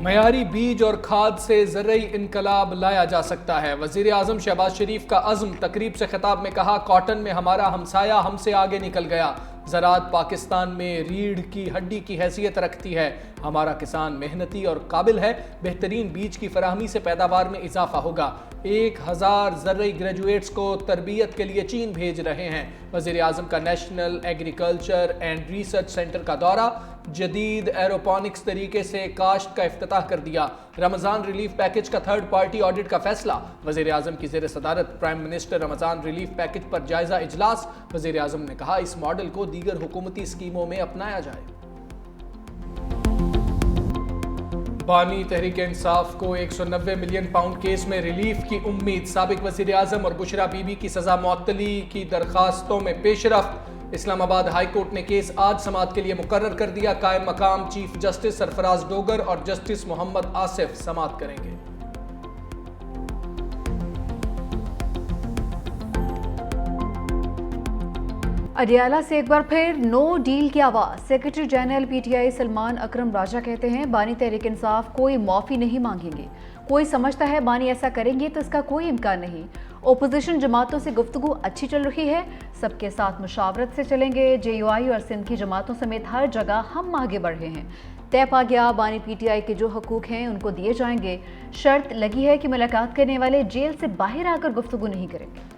معیاری بیج اور کھاد سے زرعی انقلاب لایا جا سکتا ہے۔ وزیر اعظم شہباز شریف کا عزم، تقریب سے خطاب میں کہا کاٹن میں ہمارا ہمسایہ ہم سے آگے نکل گیا۔ زراعت پاکستان میں ریڑھ کی ہڈی کی حیثیت رکھتی ہے۔ ہمارا کسان محنتی اور قابل ہے۔ بہترین بیج کی فراہمی سے پیداوار میں اضافہ ہوگا۔ 1000 زرعی گریجویٹس کو تربیت کے لیے چین بھیج رہے ہیں۔ وزیر اعظم کا national agriculture and research centre کا دورہ، جدید ایروپونکس طریقے سے کاشت کا افتتاح کر دیا۔ رمضان ریلیف پیکج کا تھرڈ پارٹی آڈٹ کا فیصلہ، وزیر اعظم کی زیر صدارت پرائم منسٹر رمضان ریلیف پیکج پر جائزہ اجلاس۔ وزیر اعظم نے کہا اس ماڈل کو دیگر حکومتی اسکیموں میں اپنایا جائے۔ بانی تحریک انصاف کو 190 ملین پاؤنڈ کیس میں ریلیف کی امید، سابق وزیر اعظم اور بشرا بی بی کی سزا معطلی کی درخواستوں میں پیش رفت۔ اسلام آباد ہائی کورٹ نے کیس آج سماعت کے لیے مقرر کر دیا۔ قائم مقام چیف جسٹس سرفراز ڈوگر اور جسٹس محمد آصف سماعت کریں گے۔ اڈیالہ سے ایک بار پھر نو ڈیل کی آواز۔ Secretary general P T I Salman Akram Raja کہتے ہیں بانی تحریک انصاف کوئی معافی نہیں مانگیں گے۔ کوئی سمجھتا ہے بانی ایسا کریں گے تو اس کا کوئی امکان نہیں۔ اپوزیشن جماعتوں سے گفتگو اچھی چل رہی ہے، سب کے ساتھ مشاورت سے چلیں گے۔ جے یو آئی اور سندھ کی جماعتوں سمیت ہر جگہ ہم آگے بڑھ رہے ہیں۔ طے پا گیا بانی پی ٹی آئی کے جو حقوق ہیں ان کو دیے جائیں گے۔ شرط لگی ہے کہ ملاقات کرنے والے جیل سے باہر آ کر گفتگو نہیں کریں گے۔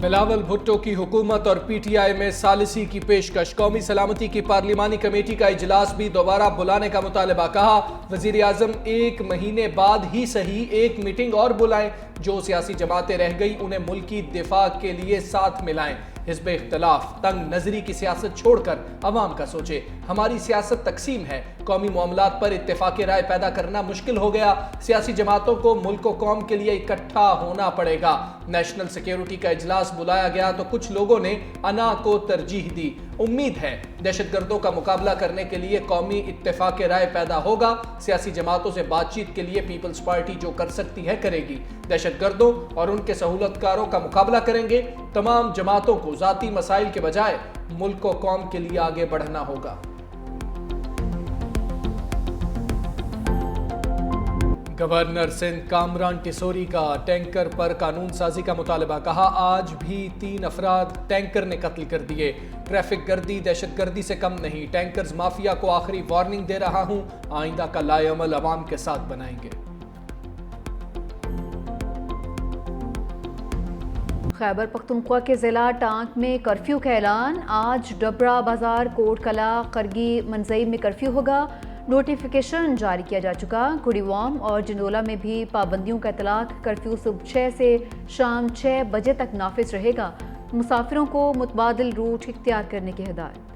بلاول بھٹو کی حکومت اور پی ٹی آئی میں ثالثی کی پیشکش، قومی سلامتی کی پارلیمانی کمیٹی کا اجلاس بھی دوبارہ بلانے کا مطالبہ، کہا وزیر اعظم 1 مہینے بعد ہی صحیح ایک میٹنگ اور بلائیں، جو سیاسی جماعتیں رہ گئی انہیں ملکی دفاع کے لیے ساتھ ملائیں۔ حزب اختلاف تنگ نظری کی سیاست چھوڑ کر عوام کا سوچے، ہماری سیاست تقسیم ہے، قومی معاملات پر اتفاق رائے پیدا کرنا مشکل ہو گیا، سیاسی جماعتوں کو ملک و قوم کے لیے اکٹھا ہونا پڑے گا۔ نیشنل سیکیورٹی کا اجلاس بلایا گیا تو کچھ لوگوں نے انا کو ترجیح دی، امید ہے دہشت گردوں کا مقابلہ کرنے کے لیے قومی اتفاق رائے پیدا ہوگا، سیاسی جماعتوں سے بات چیت کے لیے پیپلز پارٹی جو کر سکتی ہے کرے گی، دہشت گردوں اور ان کے سہولت کاروں کا مقابلہ کریں گے، تمام جماعتوں کو ذاتی مسائل کے بجائے ملک و قوم کے لیے آگے بڑھنا ہوگا۔ گورنر سندھ کامران ٹیسوری کا ٹینکر پر قانون سازی کا مطالبہ، کہا آج بھی 3 افراد ٹینکر نے قتل کر دیے، ٹریفک گردی دہشت گردی سے کم نہیں، ٹینکرز مافیا کو آخری وارننگ دے رہا ہوں، آئندہ کا لائے عمل عوام کے ساتھ بنائیں گے۔ خیبر پختونخوا کے ضلع ٹانک میں کرفیو کا اعلان، آج ڈبرا بازار، کوٹ کلا، قرگی منزئی میں کرفیو ہوگا، نوٹیفیکیشن جاری کیا جا چکا۔ کڑی وام اور جنولا میں بھی پابندیوں کا اطلاق، کرفیو صبح 6 سے شام 6 بجے تک نافذ رہے گا، مسافروں کو متبادل روٹ اختیار کرنے کی ہدایت۔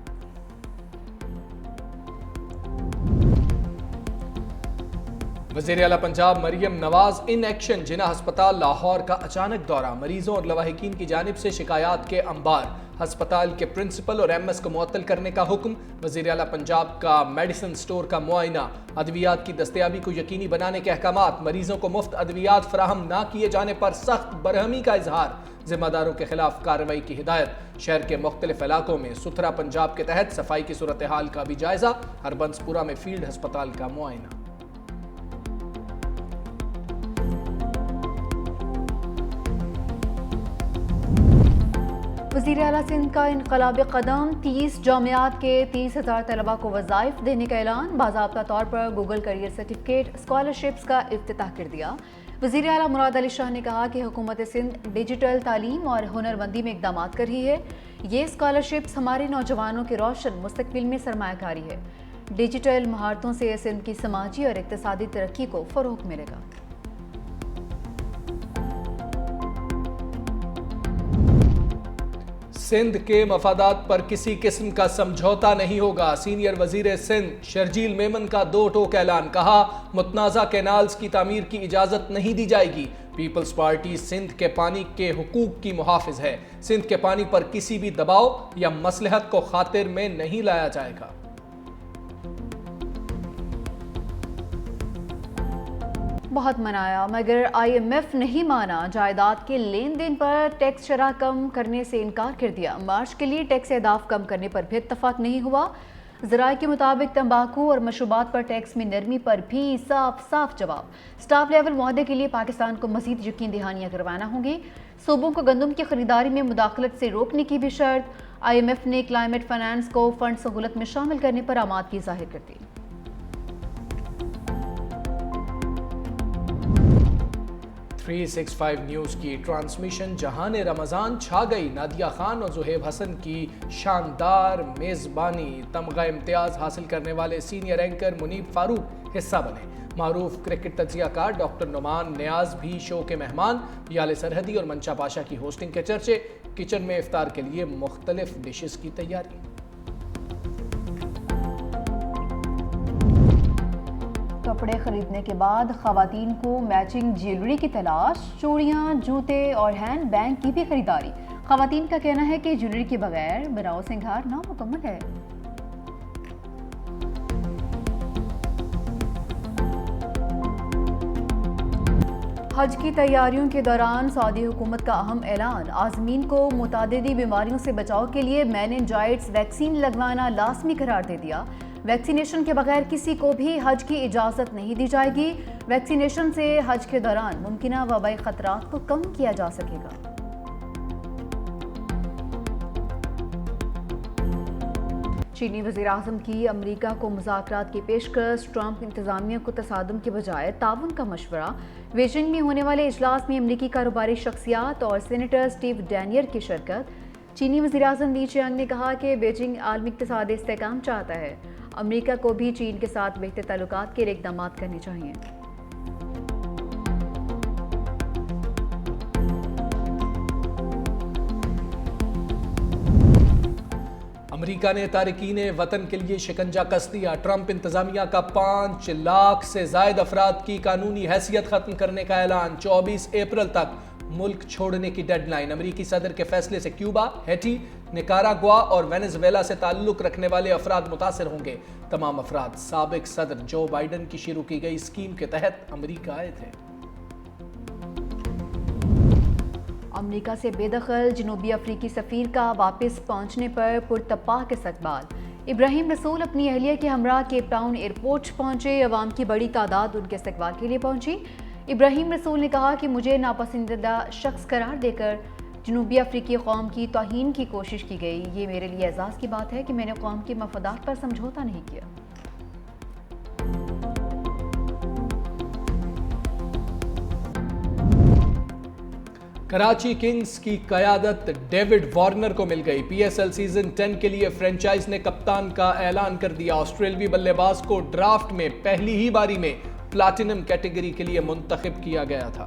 وزیر اعلیٰ پنجاب مریم نواز ان ایکشن، جناح ہسپتال لاہور کا اچانک دورہ، مریضوں اور لواحقین کی جانب سے شکایات کے انبار، ہسپتال کے پرنسپل اور ایم ایس کو معطل کرنے کا حکم، وزیر اعلیٰ پنجاب کا میڈیسن سٹور کا معائنہ، ادویات کی دستیابی کو یقینی بنانے کے احکامات، مریضوں کو مفت ادویات فراہم نہ کیے جانے پر سخت برہمی کا اظہار، ذمہ داروں کے خلاف کارروائی کی ہدایت، شہر کے مختلف علاقوں میں ستھرا پنجاب کے تحت صفائی کی صورتحال کا بھی جائزہ، ہربنس پورہ میں فیلڈ ہسپتال کا معائنہ۔ وزیر اعلیٰ سندھ کا انقلابی قدم، 30 جامعات کے 30,000 طلباء کو وظائف دینے کا اعلان، باضابطہ طور پر گوگل کیریئر سرٹیفکیٹ اسکالرشپس کا افتتاح کر دیا۔ وزیر اعلیٰ مراد علی شاہ نے کہا کہ حکومت سندھ ڈیجیٹل تعلیم اور ہنر مندی میں اقدامات کر رہی ہے، یہ اسکالرشپس ہمارے نوجوانوں کے روشن مستقبل میں سرمایہ کاری ہے، ڈیجیٹل مہارتوں سے سندھ کی سماجی اور اقتصادی ترقی کو فروغ ملے گا۔ سندھ کے مفادات پر کسی قسم کا سمجھوتا نہیں ہوگا، سینئر وزیر سندھ شرجیل میمن کا 2 ٹوک اعلان، کہا متنازع کینالز کی تعمیر کی اجازت نہیں دی جائے گی، پیپلز پارٹی سندھ کے پانی کے حقوق کی محافظ ہے، سندھ کے پانی پر کسی بھی دباؤ یا مصلحت کو خاطر میں نہیں لایا جائے گا۔ بہت منایا مگر IMF نہیں مانا، جائیداد کے لین دین پر ٹیکس شرح کم کرنے سے انکار کر دیا۔ مارچ کے لیے ٹیکس اہداف کم کرنے پر بھی اتفاق نہیں ہوا۔ ذرائع کے مطابق تمباکو اور مشروبات پر ٹیکس میں نرمی پر بھی صاف جواب۔ سٹاف لیول معاہدے کے لیے پاکستان کو مزید یقین دہانیاں کروانا ہوں گی۔ صوبوں کو گندم کی خریداری میں مداخلت سے روکنے کی بھی شرط۔ IMF نے کلائمیٹ فائنانس کو فنڈ سہولت میں شامل کرنے پر آمادگی ظاہر کر دی۔ 365 نیوز کی ٹرانسمیشن جہان رمضان چھا گئی۔ نادیہ خان اور زہیب حسن کی شاندار میزبانی۔ تمغہ امتیاز حاصل کرنے والے سینئر اینکر منیب فاروق حصہ بنے۔ معروف کرکٹ تجزیہ کار ڈاکٹر نعمان نیاز بھی شو کے مہمان۔ یال سرحدی اور منشا پاشا کی ہوسٹنگ کے چرچے۔ کچن میں افطار کے لیے مختلف ڈشز کی تیاری۔ کپڑے خریدنے کے بعد خواتین کو میچنگ جیولری کی تلاش، چوڑیاں، جوتے اور ہینڈ بیگ کی بھی خریداری۔ خواتین کا کہنا ہے کہ جیولری کے بغیر بناؤ سنگھار نامکمل ہے۔ حج کی تیاریوں کے دوران سعودی حکومت کا اہم اعلان، عازمین کو متعددی بیماریوں سے بچاؤ کے لیے میننجائٹس ویکسین لگوانا لازمی قرار دے دیا۔ ویکسینیشن کے بغیر کسی کو بھی حج کی اجازت نہیں دی جائے گی۔ ویکسینیشن سے حج کے دوران ممکنہ وبائی خطرات کو کم کیا جا سکے گا۔ چینی وزیراعظم کی امریکہ کو مذاکرات کی پیشکش، ٹرمپ انتظامیہ کو تصادم کے بجائے تعاون کا مشورہ۔ بیجنگ میں ہونے والے اجلاس میں امریکی کاروباری شخصیات اور سینیٹر سٹیو ڈینیر کی شرکت۔ چینی وزیراعظم لی چیانگ نے کہا کہ بیجنگ عالمی اقتصادی استحکام چاہتا ہے۔ امریکہ کو بھی چین کے ساتھ بہتر تعلقات کے لیے اقدامات کرنے چاہئیں۔ امریکہ نے تارکین وطن کے لیے شکنجہ کس دیا۔ ٹرمپ انتظامیہ کا 5 لاکھ سے زائد افراد کی قانونی حیثیت ختم کرنے کا اعلان۔ 24 اپریل تک ملک چھوڑنے کی ڈیڈ لائن۔ امریکی صدر کے فیصلے سے کیوبا، ہیٹی، نکاراگوا اور وینزویلا سے تعلق رکھنے والے افراد متاثر ہوں گے۔ تمام افراد سابق صدر جو بائیڈن کی شروع کی گئی اسکیم کے تحت امریکہ آئے تھے۔ امریکہ سے بے دخل جنوبی افریقی سفیر کا واپس پہنچنے پر پرتپاک استقبال۔ ابراہیم رسول اپنی اہلیہ کے ہمراہ کیپ ٹاؤن ایئرپورٹ پہنچے۔ عوام کی بڑی تعداد ان کے استقبال کے لیے پہنچی۔ ابراہیم رسول نے کہا کہ مجھے ناپسندیدہ شخص قرار دے کر جنوبی افریقی قوم کی توہین کی کوشش کی گئی۔ یہ میرے لیے اعزاز کی بات ہے کہ میں نے قوم کے مفادات پر سمجھوتا نہیں کیا۔ کراچی کنگز کی قیادت ڈیوڈ وارنر کو مل گئی۔ PSL سیزن 10 کے لیے فرنچائز نے کپتان کا اعلان کر دیا۔ آسٹریلوی بلے باز کو ڈرافٹ میں پہلی ہی باری میں پلاٹینم کیٹیگری کے لیے منتخب کیا گیا تھا۔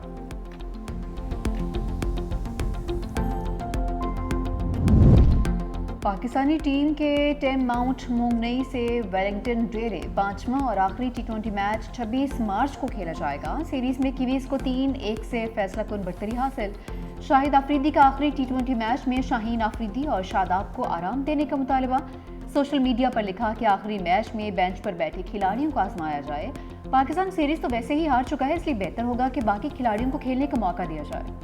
پاکستانی ٹیم کے ٹیم ماؤنٹ مونگنئی سے ویلنگٹن ڈیرے 5واں اور آخری T20 میچ 26 مارچ کو کھیلا جائے گا۔ سیریز میں کیویز کو 3-1 سے فیصلہ کن برتری حاصل۔ شاہد آفریدی کا آخری T20 میچ میں شاہین آفریدی اور شاداب کو آرام دینے کا مطالبہ۔ سوشل میڈیا پر لکھا کہ آخری میچ میں بینچ پر بیٹھے کھلاڑیوں کو آزمایا جائے۔ پاکستان سیریز تو ویسے ہی ہار چکا ہے، اس لیے بہتر ہوگا کہ باقی کھلاڑیوں کو کھیلنے کا موقع دیا جائے۔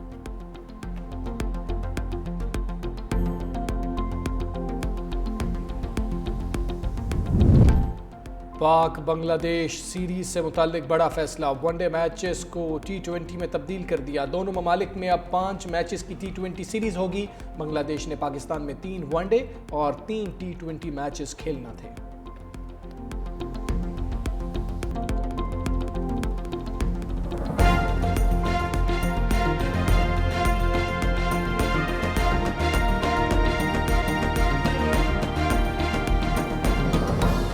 پاک بنگلہ دیش سیریز سے متعلق بڑا فیصلہ، ون ڈے میچز کو T20 میں تبدیل کر دیا۔ دونوں ممالک میں اب 5 میچز کی T20 سیریز ہوگی۔ بنگلہ دیش نے پاکستان میں 3 ون ڈے اور 3 T20 میچز کھیلنا تھے۔